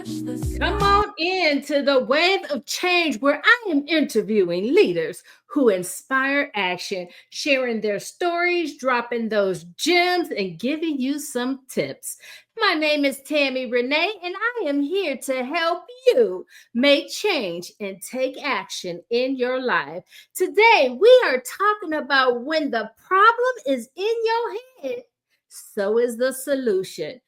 Come on into the wave of change where I am interviewing leaders who inspire action, sharing their stories, dropping those gems, and giving you some tips. My name is Tammy Renee, and I am here to help you make change and take action in your life. Today, we are talking about when the problem is in your head, so is the solution.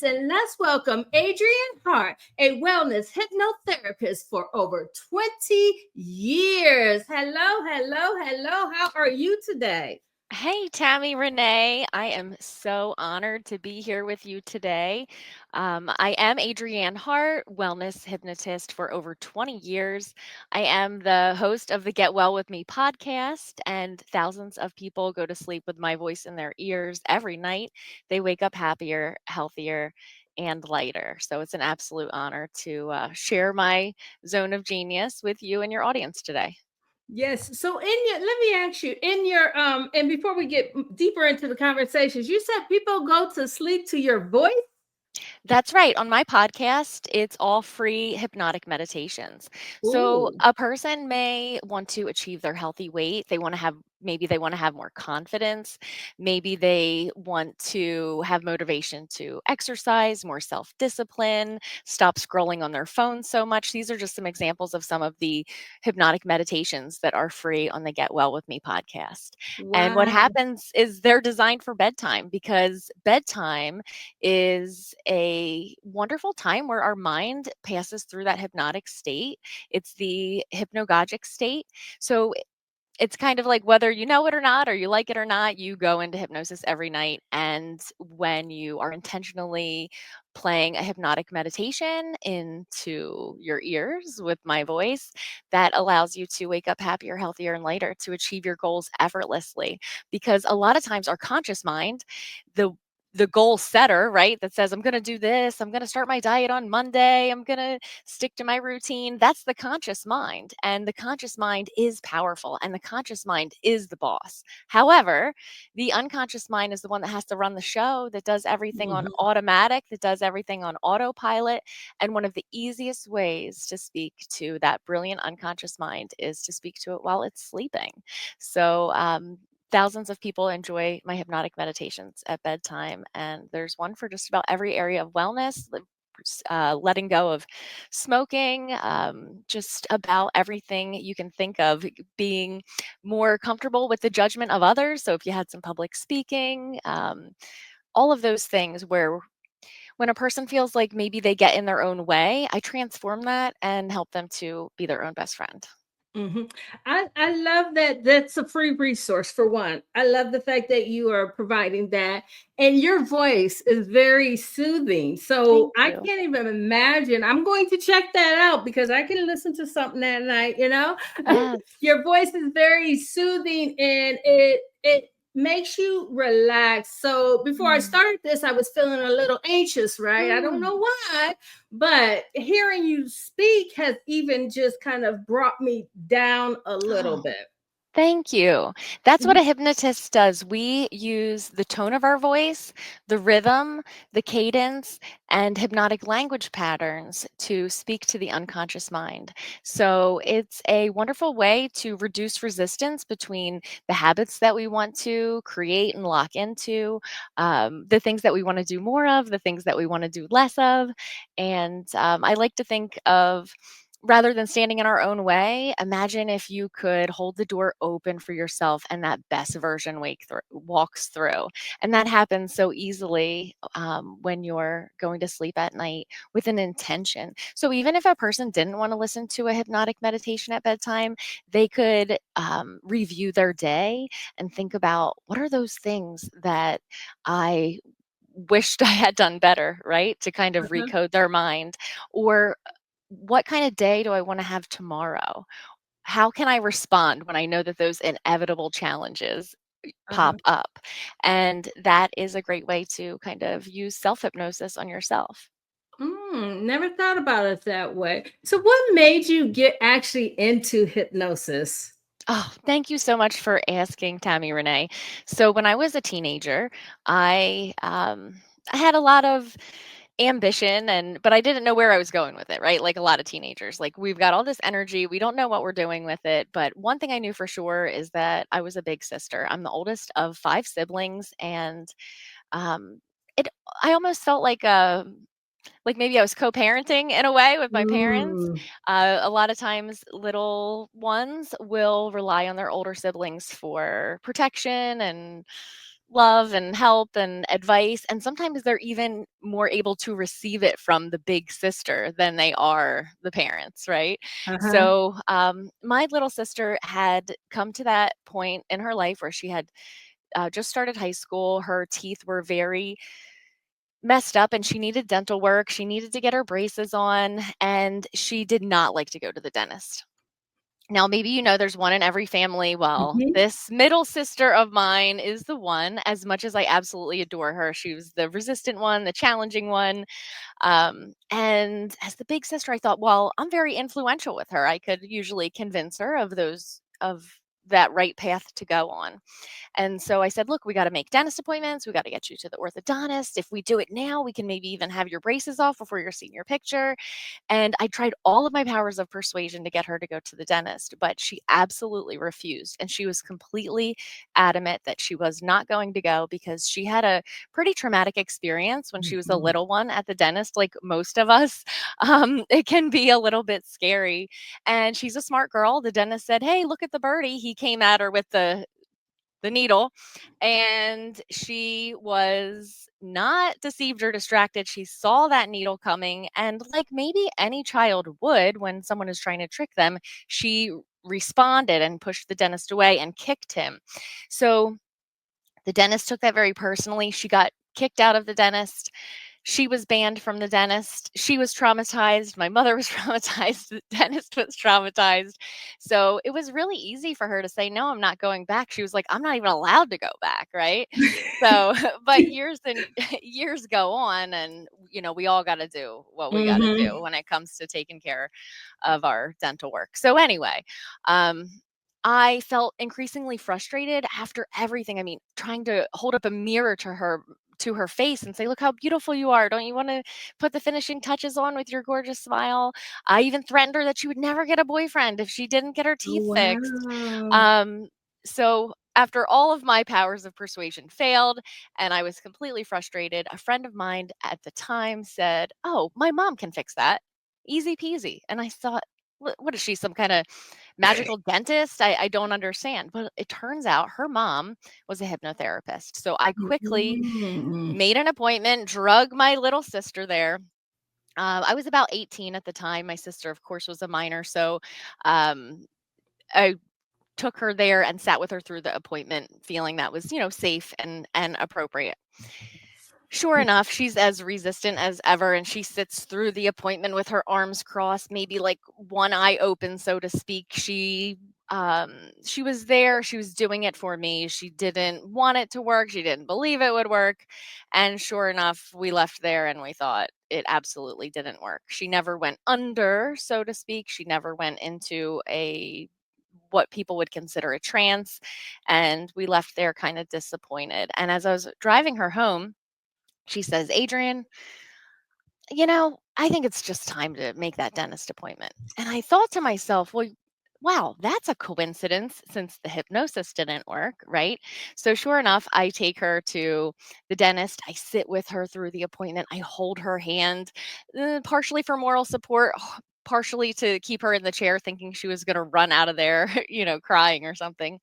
And let's welcome Adrianne Hart, a wellness hypnotherapist for over 20 years. Hello, hello, hello. How are you today? Hey, Tammy Renee. I am so honored to be here with you today. I am Adrianne Hart, wellness hypnotist for over 20 years. I am the host of the Get Well With Me podcast, and thousands of people go to sleep with my voice in their ears every night. They wake up happier, healthier, and lighter. So it's an absolute honor to share my zone of genius with you and your audience today. Yes. So let me ask you, in your and before we get deeper into the conversations, you said people go to sleep to your voice? That's right. On my podcast, it's all free hypnotic meditations. So Ooh. a person may want to achieve their healthy weight. Maybe they want to have more confidence. Maybe they want to have motivation to exercise, more self discipline, stop scrolling on their phone so much. These are just some examples of some of the hypnotic meditations that are free on the Get Well With Me podcast. And what Wow. happens is they're designed for bedtime because bedtime is a wonderful time where our mind passes through that hypnotic state. It's the hypnagogic state. So it's kind of like whether you know it or not, or you like it or not, you go into hypnosis every night. And when you are intentionally playing a hypnotic meditation into your ears with my voice, that allows you to wake up happier, healthier, and lighter to achieve your goals effortlessly. Because a lot of times our conscious mind, the the goal setter, right, that says, I'm going to do this, I'm going to start my diet on Monday, I'm going to stick to my routine. That's the conscious mind. And the conscious mind is powerful and the conscious mind is the boss. However, the unconscious mind is the one that has to run the show, that does everything on Mhm. automatic, that does everything on autopilot. And one of the easiest ways to speak to that brilliant unconscious mind is to speak to it while it's sleeping. So, thousands of people enjoy my hypnotic meditations at bedtime, and there's one for just about every area of wellness, letting go of smoking, just about everything you can think of, being more comfortable with the judgment of others. So if you had some public speaking, all of those things where when a person feels like maybe they get in their own way, I transform that and help them to be their own best friend. Mhm. I love that that's a free resource for one. I love the fact that you are providing that, and your voice is very soothing. So Thank I you. can't even imagine. I'm going to check that out because I can listen to something at night, you know? Yes. Your voice is very soothing and it makes you relax. So before I Mm. started this, I was feeling a little anxious, right? I don't Mm. know why, but hearing you speak has even just kind of brought me down a little Oh, bit. thank you. That's what Mhm. a hypnotist does. We use the tone of our voice, the rhythm, the cadence, and hypnotic language patterns to speak to the unconscious mind. So it's a wonderful way to reduce resistance between the habits that we want to create and lock into, the things that we want to do more of, the things that we want to do less of. And I like to think of, rather than standing in our own way, imagine if you could hold the door open for yourself and that best version walks through. And that happens so easily when you're going to sleep at night with an intention. So even if a person didn't want to listen to a hypnotic meditation at bedtime, they could review their day and think about, what are those things that I wished I had done better, right? To kind of Uh-huh. recode their mind. Or what kind of day do I want to have tomorrow? How can I respond when I know that those inevitable challenges Uh-huh. pop up? And that is a great way to kind of use self hypnosis on yourself. Never thought about it that way. So what made you get actually into hypnosis? Oh, thank you so much for asking, Tammy Renee. So when I was a teenager, I had a lot of ambition, but I didn't know where I was going with it, right? Like a lot of teenagers. Like we've got all this energy, we don't know what we're doing with it, but one thing I knew for sure is that I was a big sister. I'm the oldest of 5 siblings, and um it I almost felt like maybe I was co-parenting in a way with my parents. Mm. A lot of times, little ones will rely on their older siblings for protection and love and help and advice. And sometimes they're even more able to receive it from the big sister than they are the parents, right? Uh-huh. So, my little sister had come to that point in her life where she had just started high school. Her teeth were very messed up and she needed dental work. She needed to get her braces on, and she did not like to go to the dentist. Now, maybe you know there's one in every family. Well, Mhm. this middle sister of mine is the one. As much as I absolutely adore her, she was the resistant one, the challenging one. And as the big sister, I thought, well, I'm very influential with her. I could usually convince her of that right path to go on. And so I said, look, we got to make dentist appointments. We got to get you to the orthodontist. If we do it now, we can maybe even have your braces off before your senior picture. And I tried all of my powers of persuasion to get her to go to the dentist, but she absolutely refused. And she was completely adamant that she was not going to go because she had a pretty traumatic experience when she was a Mhm. little one at the dentist, like most of us. It can be a little bit scary. And she's a smart girl. The dentist said, hey, look at the birdie. He came at her with the needle, and she was not deceived or distracted. She saw that needle coming, and like maybe any child would when someone is trying to trick them, she responded and pushed the dentist away and kicked him. So the dentist took that very personally. She got kicked out of the dentist. She was banned from the dentist. She was traumatized. My mother was traumatized. The dentist was traumatized. So it was really easy for her to say, no, I'm not going back. She was like, I'm not even allowed to go back. Right. So, but years and years go on, and, we all got to do what we got to do Mhm. when it comes to taking care of our dental work. So, anyway, um, I felt increasingly frustrated after everything. I mean, trying to hold up a mirror to her face and say, "Look how beautiful you are. Don't you want to put the finishing touches on with your gorgeous smile?" I even threatened her that she would never get a boyfriend if she didn't get her Oh, teeth fixed. wow. Um, so after all of my powers of persuasion failed and I was completely frustrated, a friend of mine at the time said, "Oh, my mom can fix that. Easy peasy." And I thought, what is she, some kind of magical dentist? I don't understand. But it turns out her mom was a hypnotherapist. So I quickly Mm. made an appointment, drug my little sister there. I was about 18 at the time. My sister, of course, was a minor. So um, I took her there and sat with her through the appointment, feeling that was, safe and appropriate. Sure enough, she's as resistant as ever, and she sits through the appointment with her arms crossed, maybe like one eye open, so to speak. She was there, she was doing it for me. She didn't want it to work, she didn't believe it would work. And sure enough, we left there and we thought it absolutely didn't work. She never went under, so to speak. She never went into a what people would consider a trance. And we left there kind of disappointed. And as I was driving her home, she says, Adrian, I think it's just time to make that dentist appointment. And I thought to myself, well, wow, that's a coincidence since the hypnosis didn't work, right? So, sure enough, I take her to the dentist. I sit with her through the appointment. I hold her hand, partially for moral support, partially to keep her in the chair, thinking she was going to run out of there, crying or something.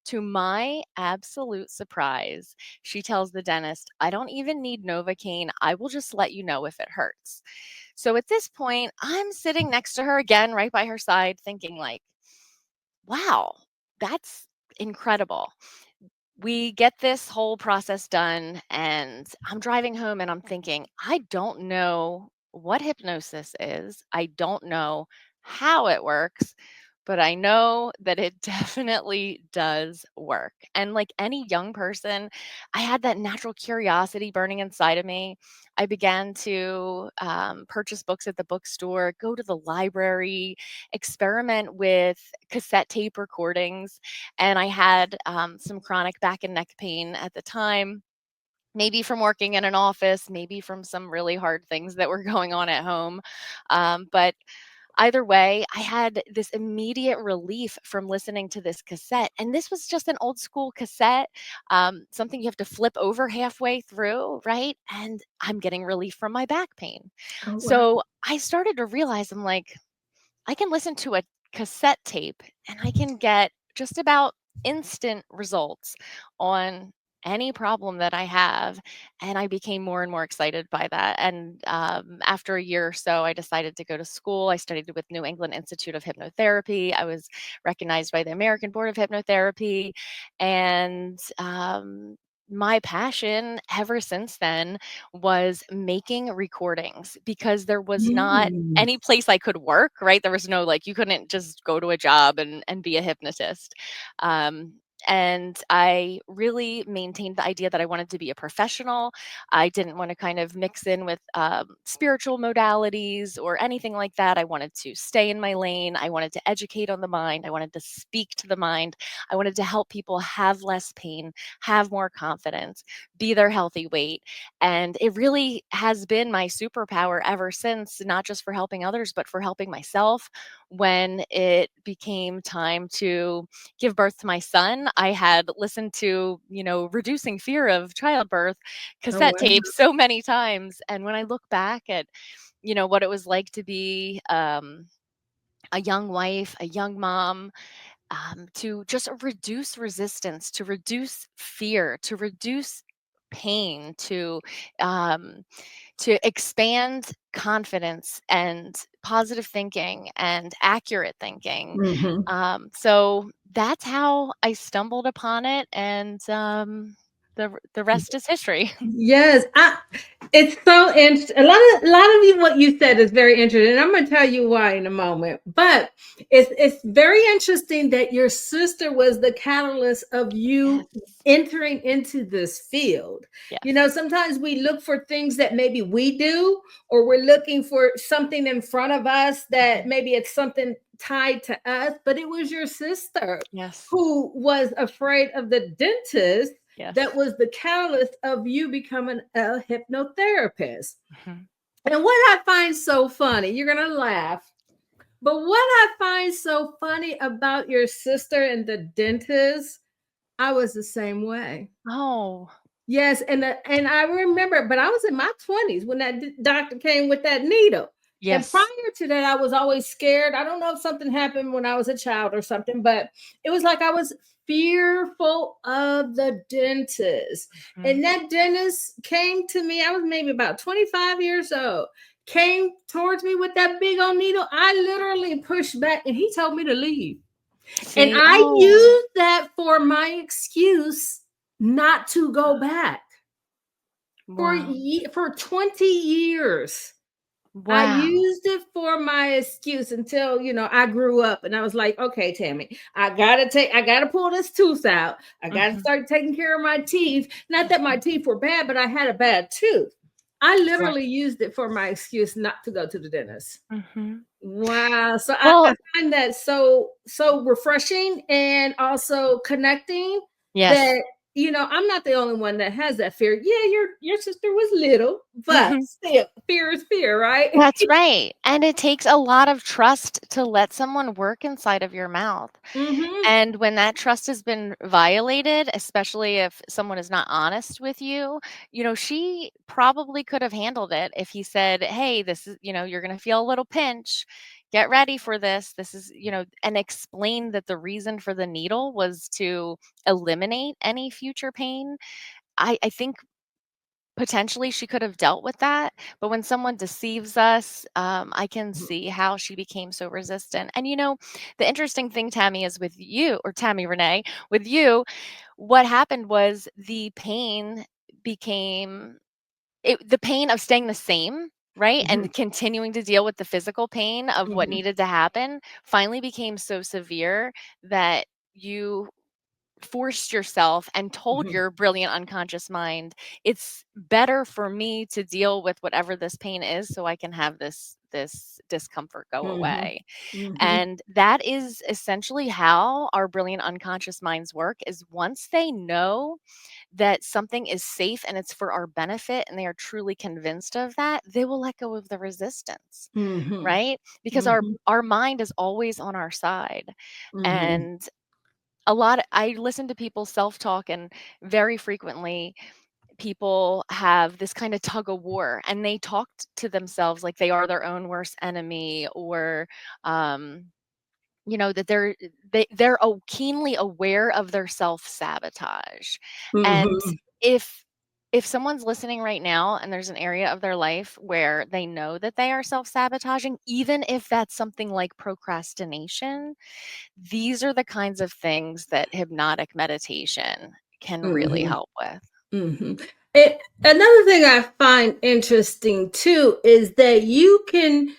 To my absolute surprise, she tells the dentist, I don't even need Novocaine. I will just let you know if it hurts. So at this point, I'm sitting next to her again, right by her side, thinking, like, wow, that's incredible. we get this whole process done, and I'm driving home and I'm thinking, I don't know what hypnosis is. I don't know how it works, but I know that it definitely does work. And like any young person, I had that natural curiosity burning inside of me. I began to purchase books at the bookstore, go to the library, experiment with cassette tape recordings. And I had some chronic back and neck pain at the time, maybe from working in an office, maybe from some really hard things that were going on at home. But either way, I had this immediate relief from listening to this cassette. And this was just an old school cassette, something you have to flip over halfway through, right? And I'm getting relief from my back pain. Oh, wow. So I started to realize, I'm like, I can listen to a cassette tape and I can get just about instant results on any problem that I have. And I became more and more excited by that. And after a year or so, I decided to go to school. I studied with New England Institute of Hypnotherapy. I was recognized by the American Board of Hypnotherapy. And my passion ever since then was making recordings, because there was not Mm. any place I could work, right? There was no, like, you couldn't just go to a job and be a hypnotist. Um, and I really maintained the idea that I wanted to be a professional. I didn't want to kind of mix in with spiritual modalities or anything like that. I wanted to stay in my lane. I wanted to educate on the mind. I wanted to speak to the mind. I wanted to help people have less pain, have more confidence, be their healthy weight. And it really has been my superpower ever since, not just for helping others, but for helping myself. When it became time to give birth to my son, I had listened to, Reducing Fear of Childbirth Oh, cassette wow. tapes so many times. And when I look back at, what it was like to be a young wife, a young mom, to just reduce resistance, to reduce fear, to reduce pain, um, to expand confidence and positive thinking and accurate thinking. Mhm. So that's how I stumbled upon it, and the rest is history. Yes, it's so interesting. A lot of you, what you said is very interesting, and I'm going to tell you why in a moment. But it's very interesting that your sister was the catalyst of Yes, you entering into this field. yes, Sometimes we look for things that maybe we do, or we're looking for something in front of us that mhm, maybe it's something tied to us, but it was your sister yes, who was afraid of the dentist that yes. was the catalyst of you becoming a hypnotherapist. Mhm. And what I find so funny, you're going to laugh, but what I find so funny about your sister and the dentist, I was the same way. Oh, Yes, and I remember, but I was in my 20s when that doctor came with that needle. And prior yes. to that, I was always scared. I don't know if something happened when I was a child or something, but it was like I was fearful of the dentist. Mhm. And that dentist came to me, I was maybe about 25 years old, came towards me with that big old needle. I literally pushed back and he told me to leave. And See, I oh, used that for my excuse not to go back. wow, For 20 years, I wow. used it for my excuse until, I grew up and I was like, okay, Tammy, I gotta pull this tooth out. I gotta Mhm. start taking care of my teeth. Not that my teeth were bad, but I had a bad tooth. I Right. literally used it for my excuse not to go to the dentist. Mhm. Wow. So I Well, find that so refreshing and also connecting yes. that I'm not the only one that has that fear. Yeah, your sister was little, but Mhm. still fear is fear, right? That's right, and it takes a lot of trust to let someone work inside of your mouth, Hmm. and when that trust has been violated, especially if someone is not honest with you, she probably could have handled it if he said, "Hey, this is, you're gonna feel a little pinch. Get ready for this. This is," and explain that the reason for the needle was to eliminate any future pain. I think potentially she could have dealt with that, but when someone deceives us, I can Mhm. see how she became so resistant. And the interesting thing, Tammy, is with you, or Tammy Renee, with you, what happened was became the pain of staying the same, right? Mhm. And continuing to deal with the physical pain of what Mhm. needed to happen finally became so severe that you forced yourself and told Mhm. your brilliant unconscious mind, it's better for me to deal with whatever this pain is so I can have this discomfort go Mhm. away. Mhm. And that is essentially how our brilliant unconscious minds work, is once they know that something is safe and it's for our benefit and they are truly convinced of that, they will let go of the resistance, Mhm. right? Because our Mhm. our mind is always on our side. Mhm. And I listen to people self-talk, and very frequently people have this kind of tug of war, and they talk to themselves like they are their own worst enemy, or um that they're keenly aware of their self-sabotage. And Mhm. if if someone's listening right now and there's an area of their life where they know that they are self-sabotaging, even if that's something like procrastination, these are the kinds of things that hypnotic meditation can really Mhm. help with. Mhm. Another thing I find interesting too is that you can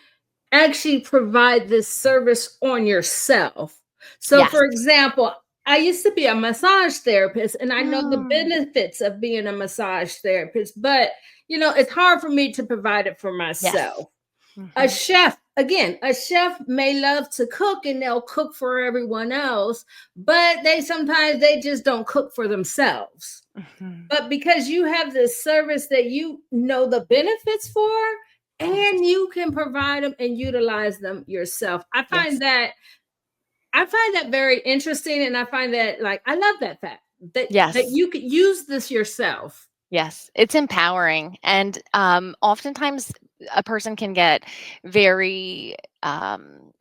actually provide this service on yourself. So, Yes. for example, I used to be a massage therapist and I know the Mm, benefits of being a massage therapist, but it's hard for me to provide it for yes. myself. A Mhm. chef, again, a chef may love to cook and they'll cook for everyone else, but they just don't cook for themselves. Mhm. But because you have this service that you know the benefits for, Yes. and you can provide them and utilize them yourself. Yes. I find that very interesting, and I find that, like, I love that fact that Yes. you could use this yourself. Yes, it's empowering. And oftentimes a person can get very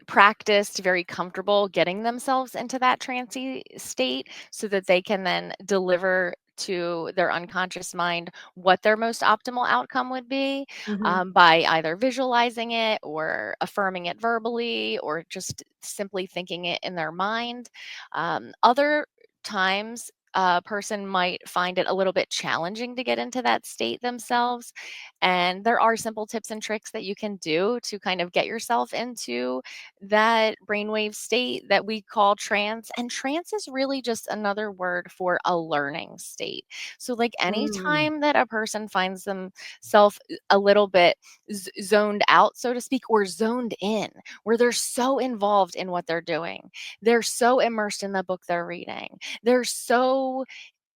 practiced, very comfortable getting themselves into that trancy state so that they can then deliver to their unconscious mind what their most optimal outcome would be, Mhm. by either visualizing it or affirming it verbally or just simply thinking it in their mind. Other times, a person might find it a little bit challenging to get into that state themselves. And there are simple tips and tricks that you can do to kind of get yourself into that brainwave state that we call trance. And trance is really just another word for a learning state. So, like Mm. anytime that a person finds themselves a little bit zoned out, so to speak, or zoned in, where they're so involved in what they're doing, they're so immersed in the book they're reading, they're so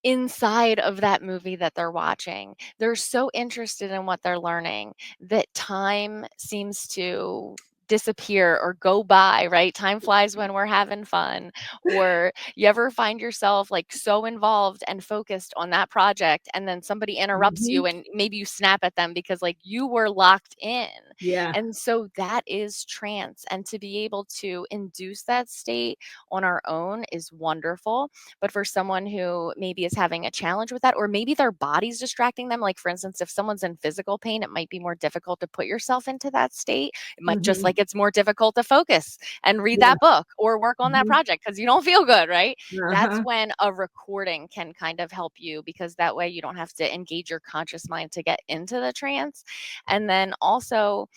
inside of that movie that they're watching. They're so interested in what they're learning that time seems to disappear or go by, right? Time flies when we're having fun. Or you ever find yourself like so involved and focused on that project, and then somebody interrupts Mhm. you and maybe you snap at them because like you were locked in. Yeah. And so that is trance. And to be able to induce that state on our own is wonderful. But for someone who maybe is having a challenge with that, or maybe their body's distracting them, like for instance, if someone's in physical pain, it might be more difficult to put yourself into that state. It might, just Mhm. like it's more difficult to focus and read Yeah. that book or work on that Mhm. project because you don't feel good, right? That's Uh-huh. when a recording can kind of help you, because that way you don't have to engage your conscious mind to get into the trance. And then also,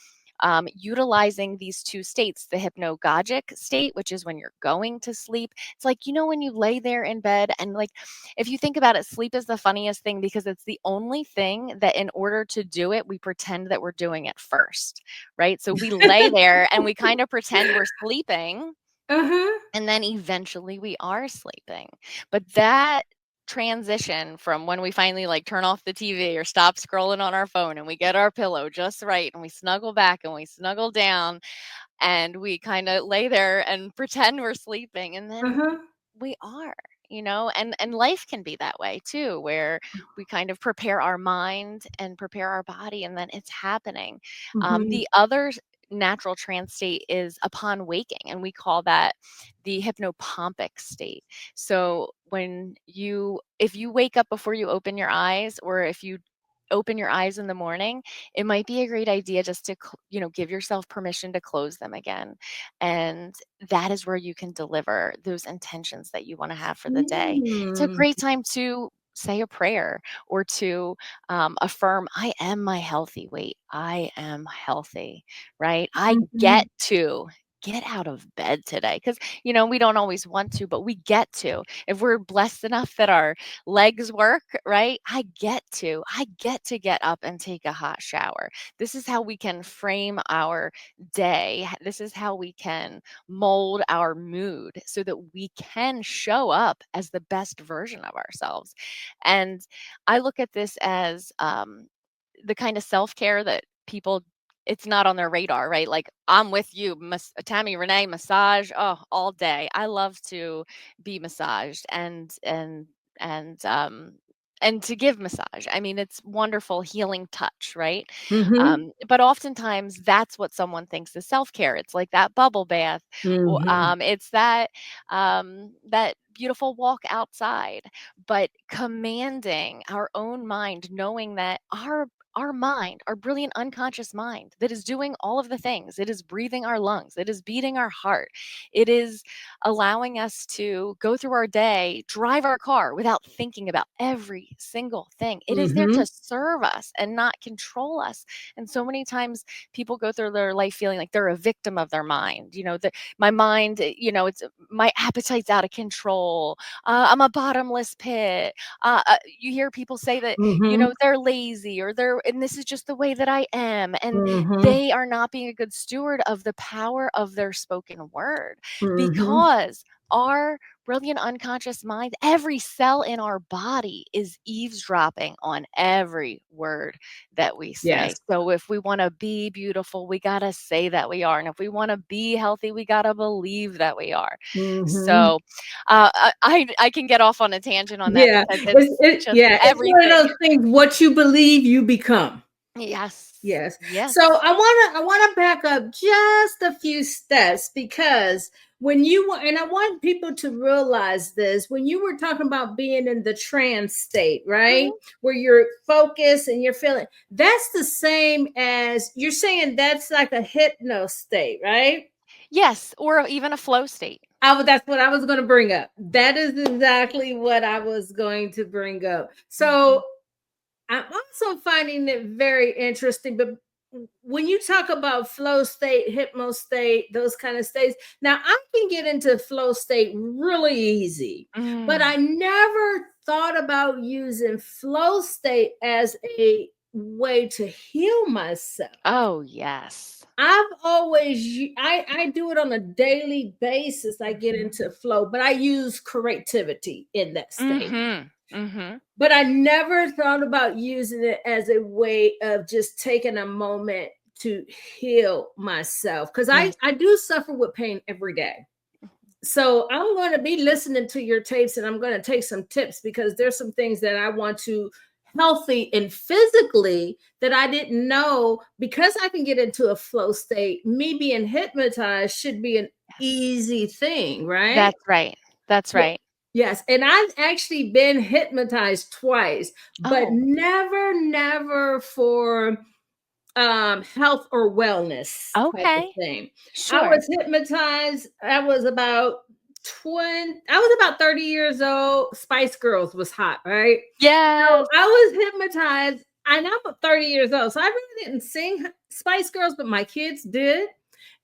utilizing these two states, the hypnagogic state, which is when you're going to sleep. It's like, when you lay there in bed, and like, if you think about it, sleep is the funniest thing because it's the only thing that in order to do it, we pretend that we're doing it first, right? So we lay there and we kind of pretend we're sleeping, Uh-huh. and then eventually we are sleeping. But that transition from when we finally like turn off the TV or stop scrolling on our phone and we get our pillow just right and we snuggle back and we snuggle down and we kind of lay there and pretend we're sleeping, and then Uh-huh. we are, and life can be that way too, where we kind of prepare our mind and prepare our body and then it's happening. Mhm. The other natural trance state is upon waking, and we call that the hypnopompic state. So if you wake up before you open your eyes, or if you open your eyes in the morning, it might be a great idea just to, give yourself permission to close them again. And that is where you can deliver those intentions that you want to have for the day. It's a Mm. great time to say a prayer or to affirm, I am my healthy weight. I am healthy, right? I get Mhm. to get out of bed today because, we don't always want to, but we get to. If we're blessed enough that our legs work, right? I get to get up and take a hot shower. This is how we can frame our day. This is how we can mold our mood so that we can show up as the best version of ourselves. And I look at this as the kind of self-care that people, it's not on their radar, right? Like, I'm with you, Tammy Renee, massage, oh, all day. I love to be massaged and to give massage. I mean, it's wonderful healing touch, right? Mhm. But oftentimes that's what someone thinks is self-care. It's like that bubble bath, Mhm. it's that beautiful walk outside. But commanding our own mind, knowing that our mind, our brilliant unconscious mind that is doing all of the things, it is breathing our lungs, it is beating our heart, it is allowing us to go through our day, drive our car without thinking about every single thing. It is there to Mhm. serve us and not control us. And so many times people go through their life feeling like they're a victim of their mind. That my mind, it's my appetite's out of control. I'm a bottomless pit. You hear people say that, Mhm. they're lazy or and this is just the way that I am. And Mhm. they are not being a good steward of the power of their spoken word, Mhm. because our brilliant unconscious mind, every cell in our body is eavesdropping on every word that we say. Yes. So if we want to be beautiful, we got to say that we are. And if we want to be healthy, we got to believe that we are. Mhm. So I can get off on a tangent on that Yeah. because it's just It's one of everything. those things, what you believe, you become. Yes. Yes. So Yes. I wanna back up just a few steps because and I want people to realize this, when you were talking about being in the trance state, right? Mhm. Where you're focused and you're feeling, that's the same as you're saying that's like a hypno state, right? Yes, or even a flow state. That's what I was going to bring up. That is exactly what I was going to bring up. So Mhm. I'm also finding it very interesting. But when you talk about flow state, hypno state, those kind of states, now I can get into flow state really easy, but Mm. I never thought about using flow state as a way to heal myself. Oh, yes. I've always I do it on a daily basis. I get Mhm. into flow, but I use creativity in that state. Mhm. Mhm. But I never thought about using it as a way of just taking a moment to heal myself because Yes. I do suffer with pain every day. So I'm going to be listening to your tapes and I'm going to take some tips because there's some things that I want to healthy and physically that I didn't know, because I can get into a flow state. Me being hypnotized should be an Yes. easy thing, right? That's right. That's Yeah. right. Yes, and I've actually been hypnotized twice, but Oh, never for health or wellness type of okay. thing. I Sure. was hypnotized. I was about 30 years old. Spice Girls was hot, right? So Yes. I was hypnotized, and I'm 30 years old. So I really didn't sing Spice Girls, but my kids did.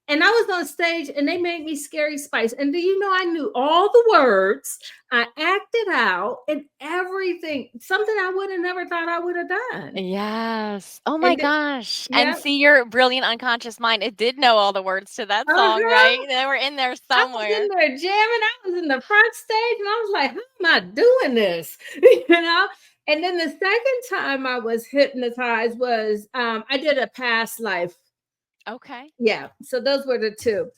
And I was on stage and they made me Scary Spice. And do you know I knew all the words? I acted out and everything, something I would have never thought I would have done. Yes. Oh my And gosh. And yeah, see, your brilliant unconscious mind, it did know all the words to that song, right? uh-huh. They were in there I was in somewhere. there jamming. I was in the front stage and I was like, how am I doing this? you know? And then the second time I was hypnotized was I did a past life. Okay. Yeah. So those were the two.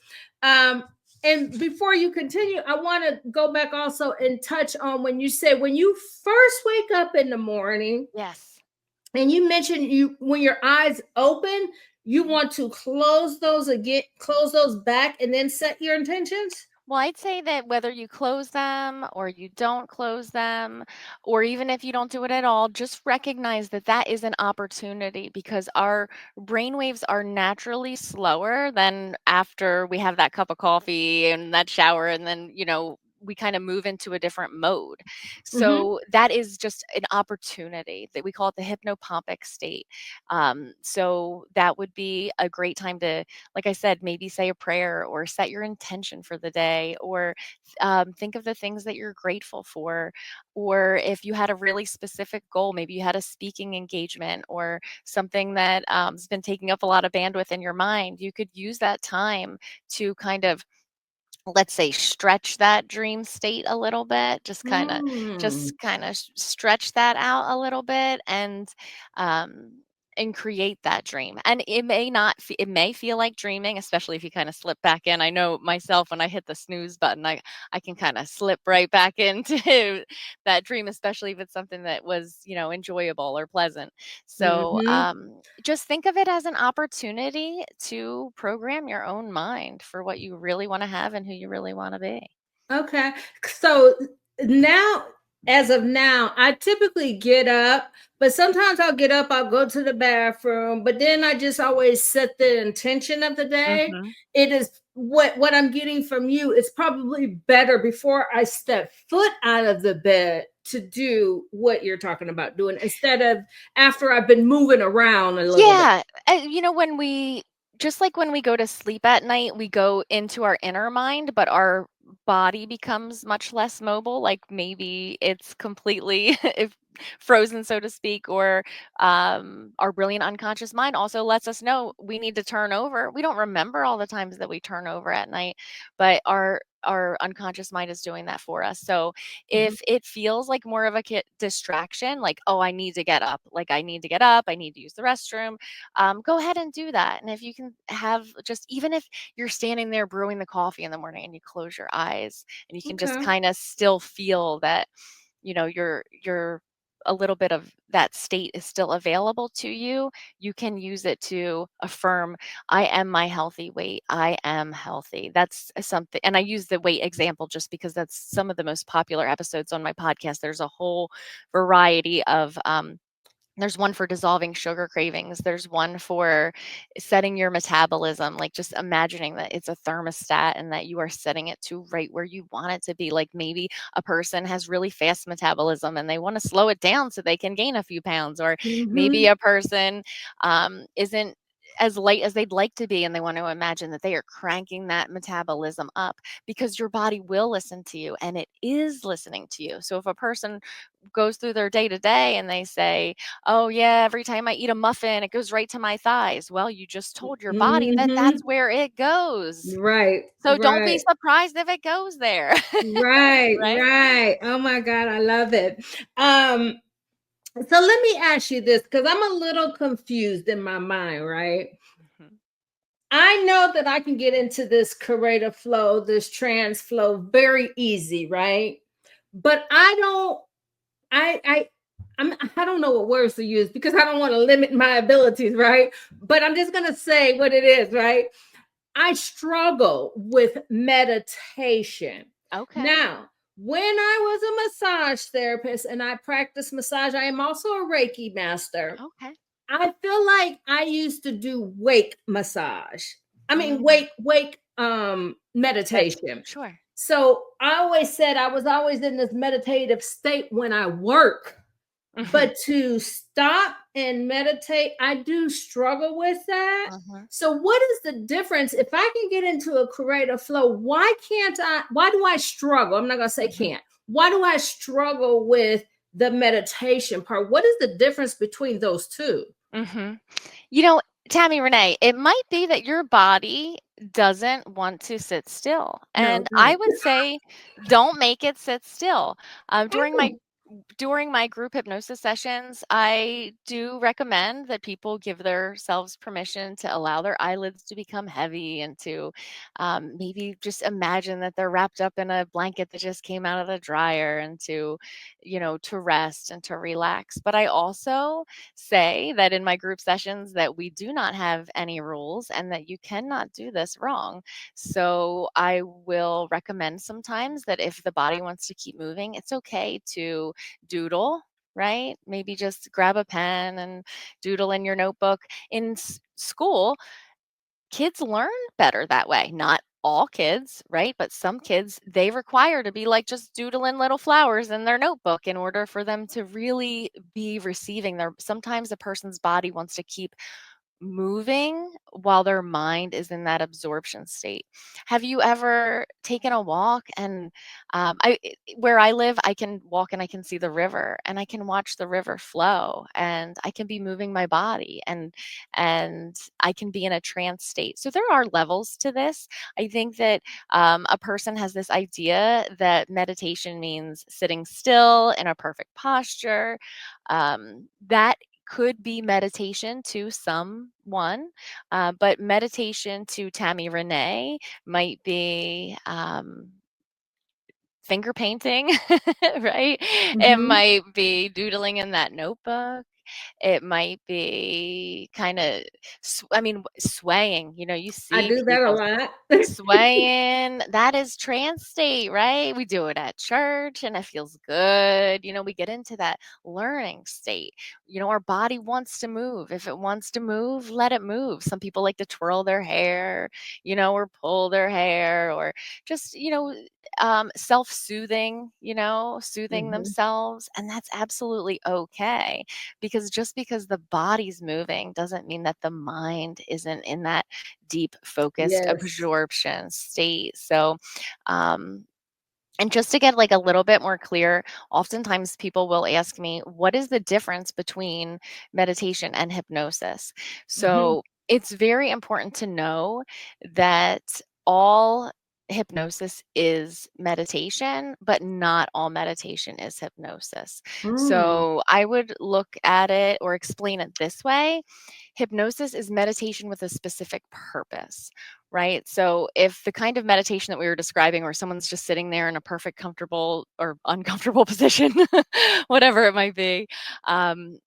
Um, and before you continue, I want to go back also and touch on when you say when you first wake up in the morning, Yes. and you mentioned you when your eyes open, you Mhm. want to close those again, close those back, and then set your intentions. Well, I'd say that whether you close them or you don't close them, or even if you don't do it at all, just recognize that that is an opportunity because our brain waves are naturally slower than after we have that cup of coffee and that shower, and then, we kind of move into a different mode. Hmm. So that is just an opportunity that we call it the hypnopompic state. So that would be a great time to, like I said, maybe say a prayer or set your intention for the day, or think of the things that you're grateful for. Or if you had a really specific goal, maybe you had a speaking engagement or something that has been taking up a lot of bandwidth in your mind, you could use that time to kind of, let's say, stretch that dream state a little bit, Mm. just kind of stretch that out a little bit, um and create that dream. And it may feel like dreaming, especially if you kind of slip back in. I know myself, when I hit the snooze button, I can kind of slip right back into that dream, especially if it's something that was, enjoyable or pleasant. So Hmm. just think of it as an opportunity to program your own mind for what you really want to have and who you really want to be. Okay. So now, as of now, I typically get up, but sometimes I'll get up, I'll go to the bathroom, but then I just always set the intention of the day. Hmm. It is what I'm getting from you. It's probably better before I step foot out of the bed to do what you're talking about doing instead of after I've been moving around a little bit. Yeah, when we just like when we go to sleep at night, we go into our inner mind, but our body becomes much less mobile. Like maybe it's completely if frozen, so to speak, or our brilliant unconscious mind also lets us know we need to turn over. We don't remember all the times that we turn over at night, but our unconscious mind is doing that for us. So Mhm. if it feels like more of a distraction, like, oh, I need to get up, like I need to get up, I need to use the restroom, go ahead and do that. And if you can have just, even if you're standing there brewing the coffee in the morning and you close your eyes and you can just Okay. kind of still feel that, you're a little bit of that state is still available to you, you can use it to affirm, I am my healthy weight. I am healthy. That's something. And I use the weight example just because that's some of the most popular episodes on my podcast. There's a whole variety of, there's one for dissolving sugar cravings. There's one for setting your metabolism, like just imagining that it's a thermostat and that you are setting it to right where you want it to be. Like maybe a person has really fast metabolism and they want to slow it down so they can gain a few pounds, or maybe Hmm. a person isn't as light as they'd like to be and they want to imagine that they are cranking that metabolism up, because your body will listen to you and it is listening to you. So if a person goes through their day to day and they say, oh, yeah, every time I eat a muffin, it goes right to my thighs. Well, you just told your body that Hmm. that's where it goes. Right. So don't be Right. surprised if it goes there. Right, Right? right. Oh my God, I love it. Um, so let me ask you this because I'm a little confused in my mind, right? Mhm. I know that I can get into this creative flow, this trans flow very easy, right? But I I don't know what words to use because I don't want to limit my abilities, right? But I'm just gonna say what it is, right? I struggle with meditation. Okay. Now, when I was a massage therapist and I practice massage, I am also a Reiki master. Okay. I feel like I used to do wake massage. I mean, Mm, wake that's meditation. sure. So I always said I was always in this meditative state when I work, Mhm. but to stop and meditate, I do struggle with that. Mhm. So, what is the difference? If I can get into a creative flow, why can't I? Why do I struggle? I'm not going to say Mhm. can't. Why do I struggle with the meditation part? What is the difference between those two? Mhm. You know, Tammy Renee, it might be that your body doesn't want to sit still. No, And I right. would say don't make it sit still. During my Oh. during my group hypnosis sessions, I do recommend that people give themselves permission to allow their eyelids to become heavy and to maybe just imagine that they're wrapped up in a blanket that just came out of the dryer and to, to rest and to relax. But I also say that in my group sessions that we do not have any rules and that you cannot do this wrong. So I will recommend sometimes that if the body wants to keep moving, it's okay to doodle, right? Maybe just grab a pen and doodle in your notebook. In school, kids learn better that way. Not all kids, right? But some kids, they require to be like just doodling little flowers in their notebook in order for them to really be receiving their. Sometimes a person's body wants to keep moving while their mind is in that absorption state. Have you ever taken a walk and where I live, I can walk and I can see the river and I can watch the river flow and I can be moving my body and I can be in a trance state. So there are levels to this. I think that a person has this idea that meditation means sitting still in a perfect posture. That could be meditation to someone, but meditation to Tammy Renee might be finger painting, right? It Mhm. might be doodling in that notebook. It might be kind of, swaying. You I see do that a people lot. swaying, that is trance state, right? We do it at church and it feels good. We get into that learning state. Our body wants to move. If it wants to move, let it move. Some people like to twirl their hair, or pull their hair or just, self-soothing, soothing Mhm. themselves. And that's absolutely okay because just because the body's moving doesn't mean that the mind isn't in that deep focused Yes. absorption state. So, um, and just to get like a little bit more clear, oftentimes people will ask me, what is the difference between meditation and hypnosis? Mhm. So it's very important to know that all hypnosis is meditation, but not all meditation is hypnosis. Mm. So I would look at it or explain it this way. Hypnosis is meditation with a specific purpose, right? So if the kind of meditation that we were describing where someone's just sitting there in a perfect comfortable or uncomfortable position, whatever it might be, and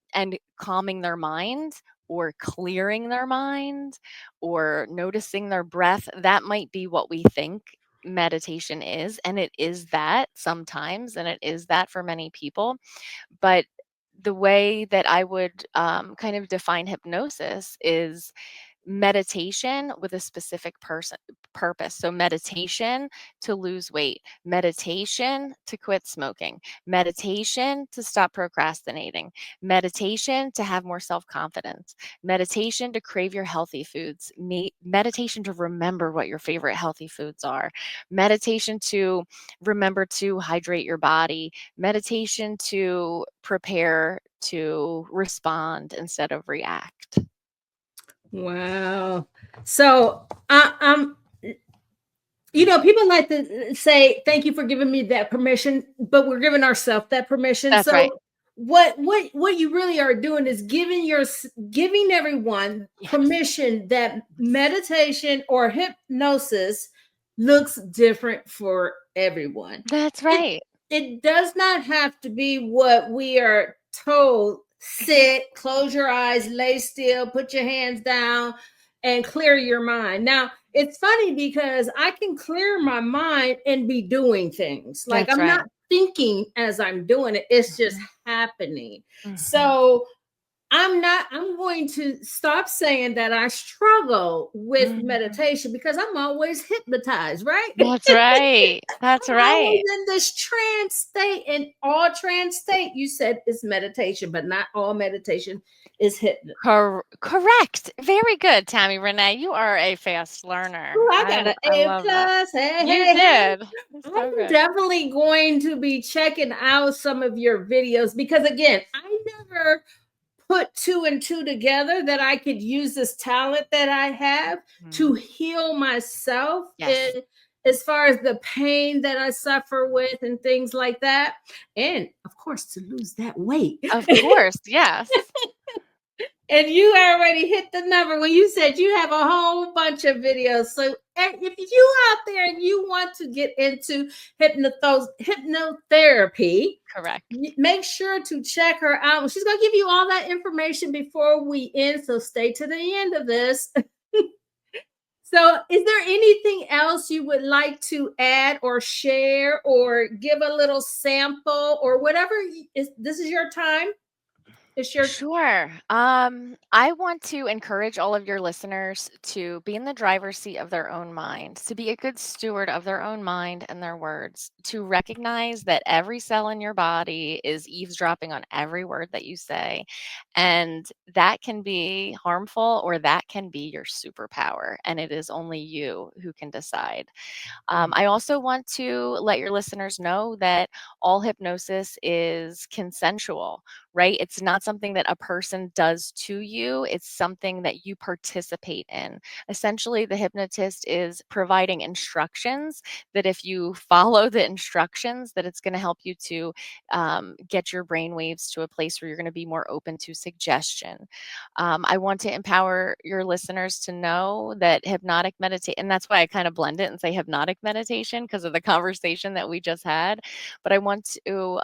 calming their mind or clearing their mind or noticing their breath, that might be what we think meditation is. And it is that sometimes, and it is that for many people. But the way that I would kind of define hypnosis is meditation with a specific purpose. So meditation to lose weight, meditation to quit smoking, meditation to stop procrastinating, meditation to have more self-confidence, meditation to crave your healthy foods, meditation to remember what your favorite healthy foods are, meditation to remember to hydrate your body, meditation to prepare to respond instead of react. Wow. So I'm people like to say, thank you for giving me that permission, but we're giving ourselves that permission. That's right. So what you really are doing is giving everyone Yes. permission that meditation or hypnosis looks different for everyone. That's It right. it does not have to be what we are told. Mhm. Sit, close your eyes, lay still, put your hands down, and clear your mind. Now, it's funny because I can clear my mind and be doing things. Like That's I'm not right. thinking as I'm doing it, it's just Mhm. happening. Mhm. So I'm going to stop saying that I struggle with Mhm. meditation because I'm always hypnotized, right? That's right. That's I'm always right. in this trance state, and all trance state, you said, is meditation, but not all meditation is hypnosis. Correct. Very good, Tammy Renee. You are a fast learner. Ooh, I I got an I A love that. plus. Hey, You hey, hey. did. So I'm good. definitely going to be checking out some of your videos because, again, I never put two and two together that I could use this talent that I have to Mhm. heal myself Yes. as far as the pain that I suffer with and things like that. And of course, to lose that weight. Of course, yes. And you already hit the number when you said you have a whole bunch of videos. So if you out there and you want to get into hypnotherapy, Correct. make sure to check her out. She's going to give you all that information before we end. So stay to the end of this. So, is there anything else you would like to add or share or give a little sample or whatever? This is your time. It's your Sure. I want to encourage all of your listeners to be in the driver's seat of their own mind, to be a good steward of their own mind and their words, to recognize that every cell in your body is eavesdropping on every word that you say. And that can be harmful or that can be your superpower. And it is only you who can decide. I also want to let your listeners know that all hypnosis is consensual, right? It's not something that a person does to you, it's something that you participate in. Essentially, the hypnotist is providing instructions that if you follow the instructions, that it's going to help you to get your brain waves to a place where you're going to be more open to suggestion. I want to empower your listeners to know that hypnotic meditation, and that's why I kind of blend it and say hypnotic meditation because of the conversation that we just had. But I want to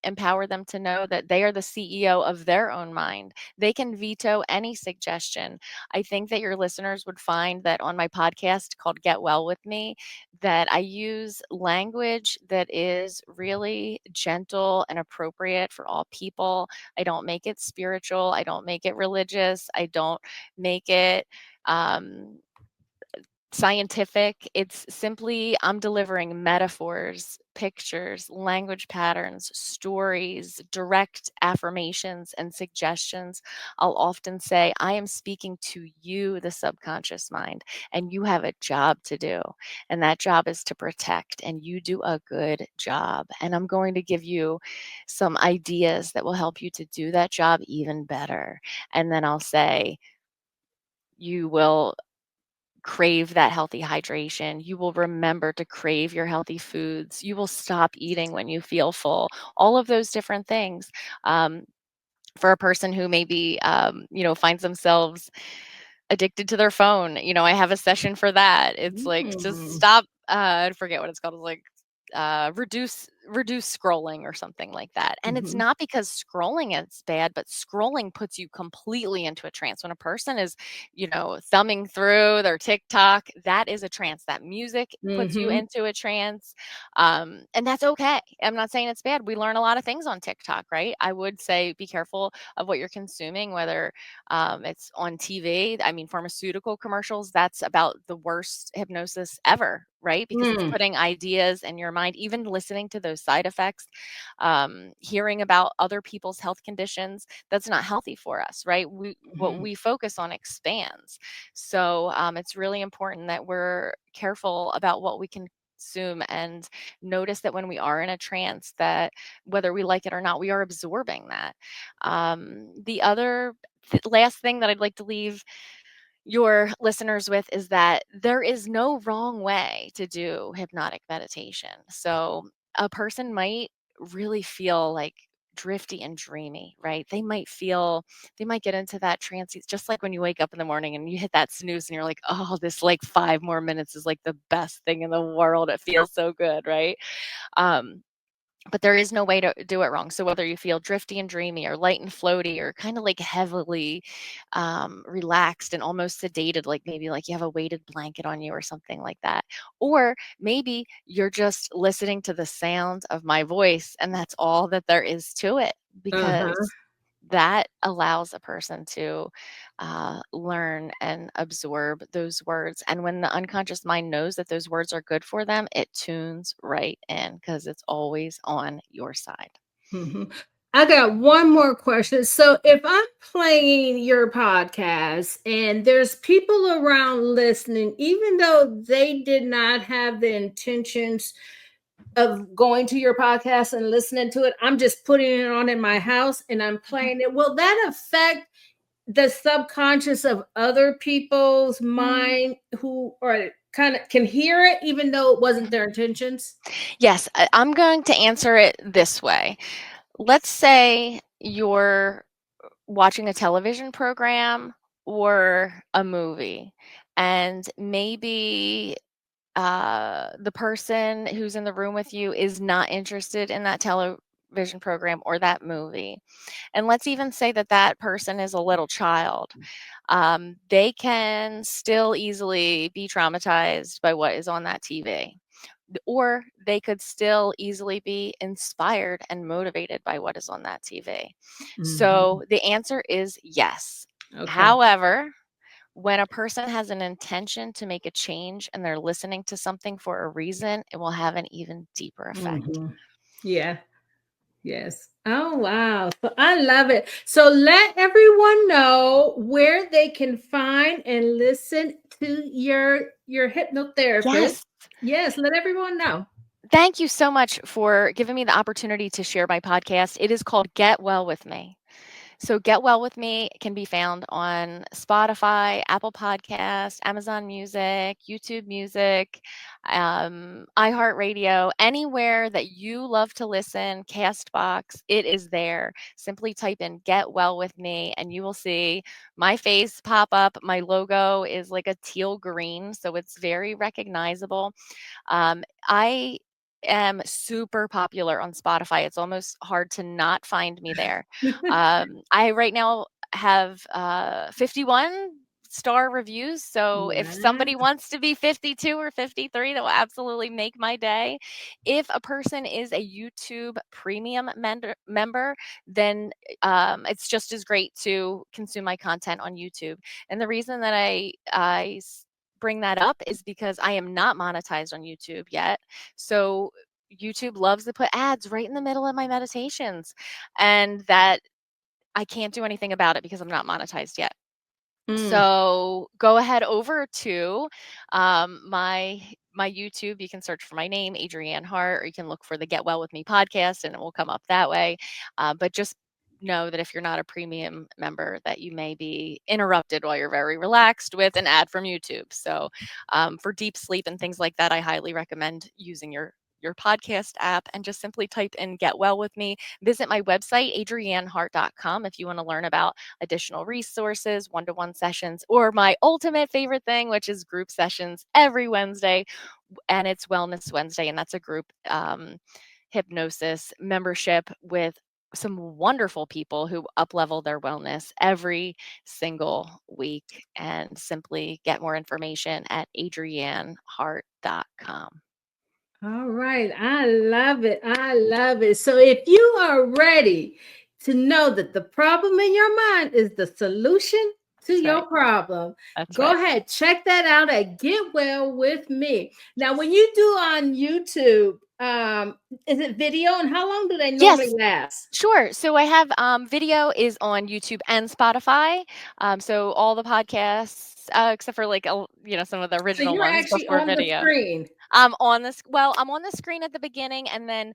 empower them to know that they are the CEO of their own mind. They can veto any suggestion. I think that your listeners would find that on my podcast called Get Well With Me, that I use language that is really gentle and appropriate for all people. I don't make it spiritual. I don't make it religious. I don't make it scientific. It's simply I'm delivering metaphors, pictures, language patterns, stories, direct affirmations, and suggestions. I'll often say, I am speaking to you, the subconscious mind, and you have a job to do. And that job is to protect, and you do a good job. And I'm going to give you some ideas that will help you to do that job even better. And then I'll say, you will crave that healthy hydration. You will remember to crave your healthy foods. You will stop eating when you feel full. All of those different things. For a person who maybe, finds themselves addicted to their phone, I have a session for that. It's like to Mm. stop. I forget what it's called. It's like reduce scrolling or something like that. And it's Mhm. not because scrolling is bad, but scrolling puts you completely into a trance. When a person is, thumbing through their TikTok, that is a trance. That music puts you Mhm. into a trance. And that's okay. I'm not saying it's bad. We learn a lot of things on TikTok, right? I would say be careful of what you're consuming, whether it's on TV. I mean, pharmaceutical commercials, that's about the worst hypnosis ever, right? Because it's Mm. putting ideas in your mind, even listening to those side effects, hearing about other people's health conditions, that's not healthy for us, right? What Mhm. we focus on expands. So it's really important that we're careful about what we can consume and notice that when we are in a trance that whether we like it or not we are absorbing that. The other last thing that I'd like to leave your listeners with is that there is no wrong way to do hypnotic meditation. So a person might really feel like drifty and dreamy, right? They might get into that trance. It's just like when you wake up in the morning and you hit that snooze and you're like, oh, this like 5 more minutes is like the best thing in the world. It feels so good, right? Um, but there is no way to do it wrong. So whether you feel drifty and dreamy or light and floaty or kind of like heavily relaxed and almost sedated, like maybe like you have a weighted blanket on you or something like that. Or maybe you're just listening to the sound of my voice and that's all that there is to it Uh-huh. because that allows a person to learn and absorb those words. And when the unconscious mind knows that those words are good for them, it tunes right in because it's always on your side. Mhm. I got one more question. So, if I'm playing your podcast and there's people around listening, even though they did not have the intentions of going to your podcast and listening to it, I'm just putting it on in my house and I'm Mhm. playing it. Will that affect the subconscious of other people's Mm, mind who are kind of can hear it even though it wasn't their intentions? Yes, I'm going to answer it this way. Let's say you're watching a television program or a movie, and maybe the person who's in the room with you is not interested in that television program or that movie. And let's even say that that person is a little child. They can still easily be traumatized by what is on that TV. Or they could still easily be inspired and motivated by what is on that TV. Mhm. So the answer is yes. Okay. However, when a person has an intention to make a change and they're listening to something for a reason, it will have an even deeper effect. Mhm. Yeah. Yes. Oh, wow. So I love it. So let everyone know where they can find and listen to your hypnotherapist. Yes. Yes, let everyone know. Thank you so much for giving me the opportunity to share my podcast. It is called Get Well With Me. So, Get Well With Me can be found on Spotify, Apple Podcasts, Amazon Music, YouTube Music, iHeartRadio, anywhere that you love to listen, Castbox, it is there. Simply type in Get Well With Me and you will see my face pop up. My logo is like a teal green, so it's very recognizable. I am super popular on Spotify. It's almost hard to not find me there. I right now have 51 star reviews. So if somebody Wow. wants to be 52 or 53, that will absolutely make my day. If a person is a YouTube premium member, then it's just as great to consume my content on YouTube. And the reason that bring that up is because I am not monetized on YouTube yet. So YouTube loves to put ads right in the middle of my meditations, and that I can't do anything about it because I'm not monetized yet. Mm. So go ahead over to my YouTube. You can search for my name, Adrianne Hart, or you can look for the Get Well With Me podcast, and it will come up that way. But just know that if you're not a premium member, that you may be interrupted while you're very relaxed with an ad from YouTube. So for deep sleep and things like that, I highly recommend using your podcast app and just simply type in Get Well With Me. Visit my website, adriannehart.com, if you want to learn about additional resources, one to one sessions, or my ultimate favorite thing, which is group sessions every Wednesday. And it's Wellness Wednesday, and that's a group hypnosis membership with some wonderful people who up level their wellness every single week. And simply get more information at adriannehart.com. All right. I love it. I love it. So if you are ready to know that the problem in your mind is the solution to That's your right. problem, That's go right. ahead, check that out at Get Well With Me. Now, when you do on YouTube, is it video and how long do they normally Yes. last? Sure. So I have video is on YouTube and Spotify. So all the podcasts, except for like some of the So original you're ones actually before on the video. screen. I'm on the screen at the beginning, and then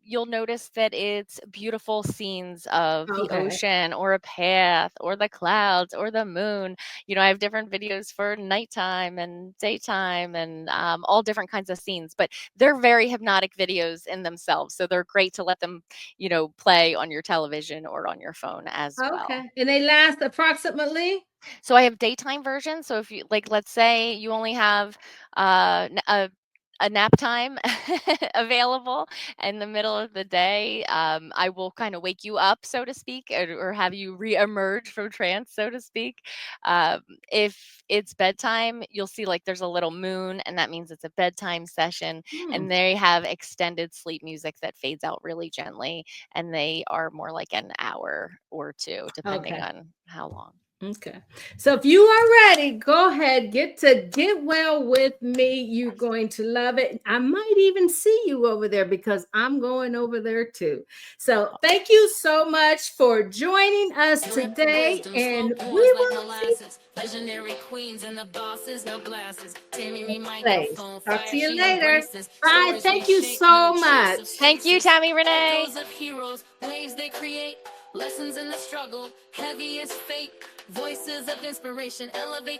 you'll notice that it's beautiful scenes of the Okay. ocean or a path or the clouds or the moon. I have different videos for nighttime and daytime and all different kinds of scenes, but they're very hypnotic videos in themselves. So they're great to let them, play on your television or on your phone as well. Okay. And they last approximately? So I have daytime version. So if you like, let's say you only have a nap time available in the middle of the day, I will kind of wake you up, so to speak, or have you re-emerge from trance, so to speak. Um, if it's bedtime, you'll see like there's a little moon, and that means it's a bedtime session. Hmm. And they have extended sleep music that fades out really gently, and they are more like an hour or two, depending Okay. on how long. Okay. So if you are ready, go ahead, get well with me. You're going to love it. I might even see you over there because I'm going over there too. So thank you so much for joining us Drip of today. wisdom, And slow we pores like will see molasses. Legendary queens and the bosses, no glasses. Tammy you me next. microphone, Talk to fire you she later. embraces. Bye. Stories Thank you reshape, new so trace much. of Thank you, faces. Tammy Renee. Echoes of heroes, waves they create. Lessons in the struggle, heavy as fate. Voices of inspiration elevate